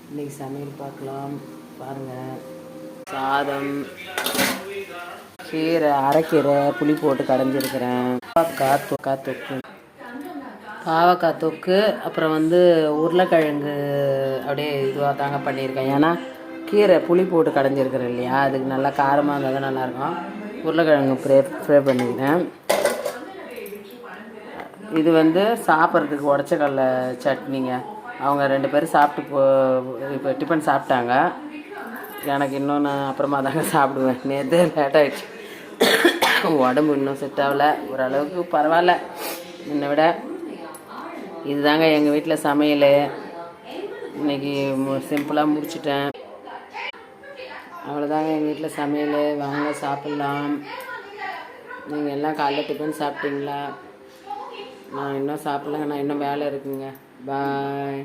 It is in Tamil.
இன்றைக்கி சமையல் பார்க்கலாம் பாருங்கள். சாதம், கீரை, அரைக்கீரை புளி போட்டு கடைஞ்சிருக்கிறேன். பாவக்காய் தொக்கு, அப்புறம் உருளைக்கிழங்கு அப்படியே இதுவாக தாங்க பண்ணியிருக்கேன். ஏன்னா கீரை புளி போட்டு கடைஞ்சிருக்கிறேன் இல்லையா, அதுக்கு நல்லா காரமாக இருந்தால் தான் நல்லாயிருக்கும். உருளைக்கிழங்கு ஃப்ரை பண்ணிக்கிறேன். இது சாப்பிட்றதுக்கு உடச்ச கடலை சட்னிங்க. அவங்க 2 பேரும் சாப்பிட்டு இப்போ டிஃபன் சாப்பிட்டாங்க. எனக்கு இன்னும் நான் அப்புறமா தாங்க சாப்பிடுவேன். நேற்று லேட் ஆகிடுச்சு, உடம்பு இன்னும் செட் ஆகலை. ஓரளவுக்கு பரவாயில்ல என்னை விட. இதுதாங்க எங்கள் வீட்டில் சமையல். இன்றைக்கி சிம்பிளாக முடிச்சிட்டேன். அவ்வளோதாங்க எங்கள் வீட்டில் சமையல். வாங்க சாப்பிட்லாம். நீங்கள் எல்லாம் காலைல டிஃபன் சாப்பிட்டீங்களா? நான் இன்னும் சாப்பிட்லங்க, நான் இன்னும் வேலை இருக்குங்க. பாய்.